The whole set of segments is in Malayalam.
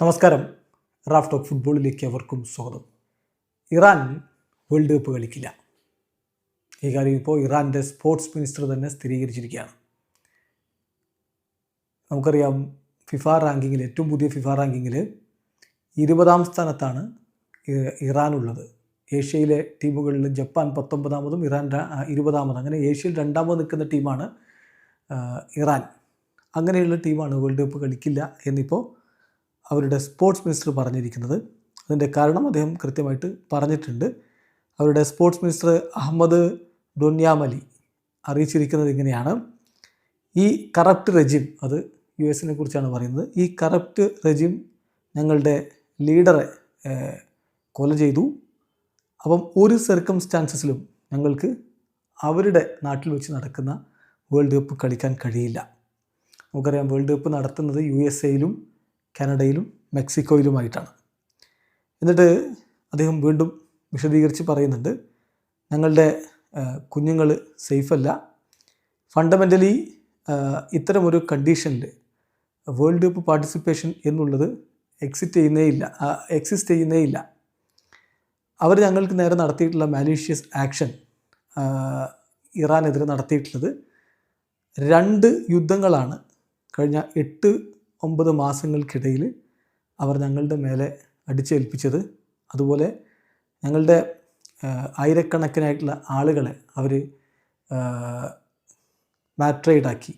നമസ്കാരം. റാഫ് ടോക്ക് ഫുട്ബോളിലേക്ക് അവർക്കും സ്വാഗതം. ഇറാൻ വേൾഡ് കപ്പ് കളിക്കില്ല. ഈ കാര്യം ഇപ്പോൾ ഇറാൻ്റെ സ്പോർട്സ് മിനിസ്റ്റർ തന്നെ സ്ഥിരീകരിച്ചിരിക്കുകയാണ്. നമുക്കറിയാം, ഫിഫ റാങ്കിങ്ങിൽ, ഏറ്റവും പുതിയ ഫിഫ റാങ്കിങ്ങിൽ 20ാം സ്ഥാനത്താണ് ഇറാനുള്ളത്. ഏഷ്യയിലെ ടീമുകളിൽ ജപ്പാൻ 19ാമതും ഇറാൻ 20ാമതും, അങ്ങനെ ഏഷ്യയിൽ 2ാമത് നിൽക്കുന്ന ടീമാണ് ഇറാൻ. അങ്ങനെയുള്ള ടീമാണ് വേൾഡ് കപ്പ് കളിക്കില്ല എന്നിപ്പോൾ അവരുടെ സ്പോർട്സ് മിനിസ്റ്റർ പറഞ്ഞിരിക്കുന്നത്. അതിൻ്റെ കാരണം അദ്ദേഹം കൃത്യമായിട്ട് പറഞ്ഞിട്ടുണ്ട്. അവരുടെ സ്പോർട്സ് മിനിസ്റ്റർ അഹമ്മദ് ഡൊന്യാമലി അറിയിച്ചിരിക്കുന്നത് ഇങ്ങനെയാണ്: ഈ കറപ്റ്റ് റെജിം, അത് US കുറിച്ചാണ് പറയുന്നത്, ഈ കറപ്റ്റ് റെജിം ഞങ്ങളുടെ ലീഡറെ കൊല ചെയ്തു. അപ്പം ഒരു സർക്കംസ്റ്റാൻസസിലും ഞങ്ങൾക്ക് അവരുടെ നാട്ടിൽ വെച്ച് നടക്കുന്ന വേൾഡ് കപ്പ് കളിക്കാൻ കഴിയില്ല. നമുക്കറിയാം, വേൾഡ് കപ്പ് നടത്തുന്നത് USA-യിലും കാനഡയിലും മെക്സിക്കോയിലുമായിട്ടാണ്. എന്നിട്ട് അദ്ദേഹം വീണ്ടും വിശദീകരിച്ച് പറയുന്നുണ്ട്, ഞങ്ങളുടെ കുഞ്ഞുങ്ങൾ സേഫല്ല. ഫണ്ടമെൻ്റലി ഇത്തരമൊരു കണ്ടീഷനിൽ വേൾഡ് കപ്പ് പാർട്ടിസിപ്പേഷൻ എന്നുള്ളത് എക്സിസ്റ്റ് ചെയ്യുന്നേ ഇല്ല. അവർ ഞങ്ങൾക്ക് നേരെ നടത്തിയിട്ടുള്ള മാലീഷ്യസ് ആക്ഷൻ, ഇറാനെതിരെ നടത്തിയിട്ടുള്ളത് 2 യുദ്ധങ്ങളാണ് കഴിഞ്ഞ 8-9 മാസങ്ങൾക്കിടയിൽ അവർ ഞങ്ങളുടെ മേലെ അടിച്ചേൽപ്പിച്ചത്. അതുപോലെ ഞങ്ങളുടെ ആയിരക്കണക്കിനായിട്ടുള്ള ആളുകളെ അവർ മാട്രൈഡാക്കി,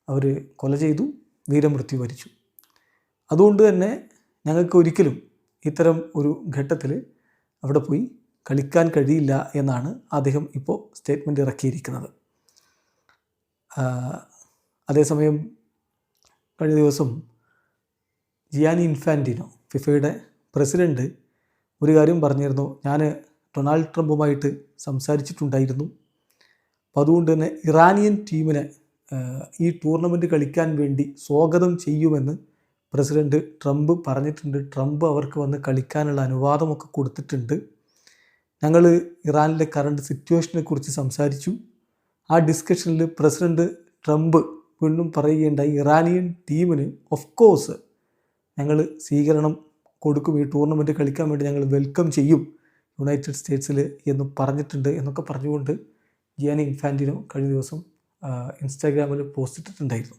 അവർ കൊല ചെയ്തു, വീരമൃത്യു വരിച്ചു. അതുകൊണ്ട് തന്നെ ഞങ്ങൾക്ക് ഒരിക്കലും ഇത്തരം ഒരു ഘട്ടത്തിൽ അവിടെ പോയി കളിക്കാൻ കഴിയില്ല എന്നാണ് അദ്ദേഹം ഇപ്പോൾ സ്റ്റേറ്റ്മെൻറ്റ് ഇറക്കിയിരിക്കുന്നത്. അതേസമയം കഴിഞ്ഞ ദിവസം ജിയാനി ഇൻഫാൻറ്റിനോ, ഫിഫയുടെ പ്രസിഡൻറ്റ്, ഒരു കാര്യം പറഞ്ഞിരുന്നു: ഞാൻ ഡൊണാൾഡ് ട്രംപുമായിട്ട് സംസാരിച്ചിട്ടുണ്ടായിരുന്നു. അപ്പോൾ അതുകൊണ്ട് തന്നെ ഇറാനിയൻ ടീമിനെ ഈ ടൂർണമെൻറ്റ് കളിക്കാൻ വേണ്ടി സ്വാഗതം ചെയ്യുമെന്ന് പ്രസിഡൻറ്റ് ട്രംപ് പറഞ്ഞിട്ടുണ്ട്. ട്രംപ് അവർക്ക് വന്ന് കളിക്കാനുള്ള അനുവാദമൊക്കെ കൊടുത്തിട്ടുണ്ട്. ഞങ്ങൾ ഇറാനിലെ കറണ്ട് സിറ്റുവേഷനെ കുറിച്ച് സംസാരിച്ചു. ആ ഡിസ്കഷനിൽ പ്രസിഡൻറ്റ് ട്രംപ് വീണ്ടും പറയുകയുണ്ടായി, ഇറാനിയൻ ടീമിന് ഓഫ് കോഴ്സ് ഞങ്ങൾ സ്വീകരണം കൊടുക്കും, ഈ ടൂർണമെൻറ്റ് കളിക്കാൻ വേണ്ടി ഞങ്ങൾ വെൽക്കം ചെയ്യും യുണൈറ്റഡ് സ്റ്റേറ്റ്സിൽ എന്ന് പറഞ്ഞിട്ടുണ്ട് എന്നൊക്കെ പറഞ്ഞുകൊണ്ട് ജിയാനി ഇൻഫാൻറ്റിനോ കഴിഞ്ഞ ദിവസം ഇൻസ്റ്റാഗ്രാമിൽ പോസ്റ്റ് ഇട്ടിട്ടുണ്ടായിരുന്നു.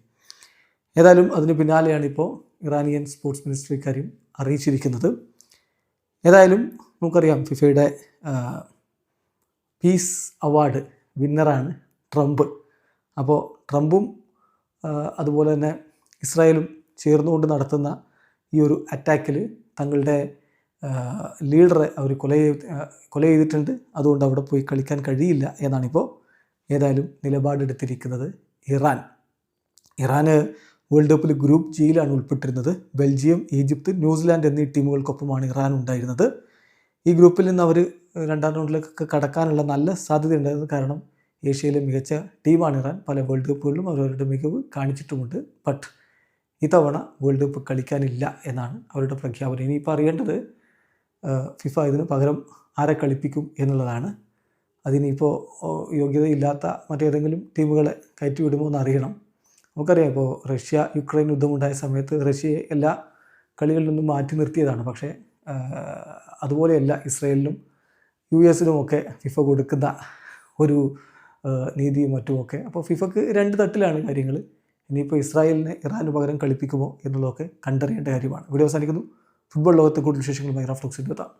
ഏതായാലും അതിന് പിന്നാലെയാണ് ഇപ്പോൾ ഇറാനിയൻ സ്പോർട്സ് മിനിസ്റ്റർ ഇക്കാര്യം അറിയിച്ചിരിക്കുന്നത്. ഏതായാലും നമുക്കറിയാം, ഫിഫയുടെ പീസ് അവാർഡ് വിന്നറാണ് ട്രംപ്. അപ്പോൾ ട്രംപും അതുപോലെ തന്നെ ഇസ്രായേലും ചേർന്നുകൊണ്ട് നടത്തുന്ന ഈ ഒരു അറ്റാക്കിൽ തങ്ങളുടെ ലീഡറെ അവർ കൊല ചെയ്തിട്ടുണ്ട്. അതുകൊണ്ട് അവിടെ പോയി കളിക്കാൻ കഴിയില്ല എന്നാണിപ്പോൾ ഏതായാലും നിലപാടെടുത്തിരിക്കുന്നത് ഇറാന് വേൾഡ് കപ്പിൽ ഗ്രൂപ്പ് ജിയിലാണ് ഉൾപ്പെട്ടിരുന്നത്. ബെൽജിയം, ഈജിപ്ത്, ന്യൂസിലാൻഡ് എന്നീ ടീമുകൾക്കൊപ്പമാണ് ഇറാൻ ഉണ്ടായിരുന്നത്. ഈ ഗ്രൂപ്പിൽ നിന്ന് അവർ 2ാം റൗണ്ടിലേക്കൊക്കെ കടക്കാനുള്ള നല്ല സാധ്യത ഉണ്ടായിരുന്നു. കാരണം ഏഷ്യയിലെ മികച്ച ടീമാണ് ഇറാൻ. പല വേൾഡ് കപ്പുകളിലും അവരവരുടെ മികവ് കാണിച്ചിട്ടുമുണ്ട്. ബട്ട് ഇത്തവണ വേൾഡ് കപ്പ് കളിക്കാനില്ല എന്നാണ് അവരുടെ പ്രഖ്യാപനം. ഇനിയിപ്പോൾ അറിയേണ്ടത് ഫിഫ ഇതിന് പകരം ആരെ കളിപ്പിക്കും എന്നുള്ളതാണ്. അതിനിപ്പോൾ യോഗ്യതയില്ലാത്ത മറ്റേതെങ്കിലും ടീമുകളെ കയറ്റിവിടുമോ എന്ന് അറിയണം. നമുക്കറിയാം, ഇപ്പോൾ റഷ്യ-യുക്രൈൻ യുദ്ധമുണ്ടായ സമയത്ത് റഷ്യയെ എല്ലാ കളികളിൽ നിന്നും മാറ്റി നിർത്തിയതാണ്. പക്ഷേ അതുപോലെയല്ല ഇസ്രായേലിനും US-നുമൊക്കെ ഫിഫ കൊടുക്കുന്ന ഒരു നീതിയും മറ്റുമൊക്കെ. അപ്പോൾ ഫിഫക്ക് 2 തട്ടിലാണ് കാര്യങ്ങൾ. ഇനിയിപ്പോൾ ഇസ്രായേലിനെ ഇറാന് പകരം കളിപ്പിക്കുമോ എന്നുള്ളതൊക്കെ കണ്ടറിയേണ്ട കാര്യമാണ്. വീഡിയോ അവസാനിക്കുന്നു. ഫുട്ബോൾ ലോകത്തെ കൂടുതൽ വിശേഷങ്ങളുമായി റാഫ് ടോക്സിൽ എത്താം.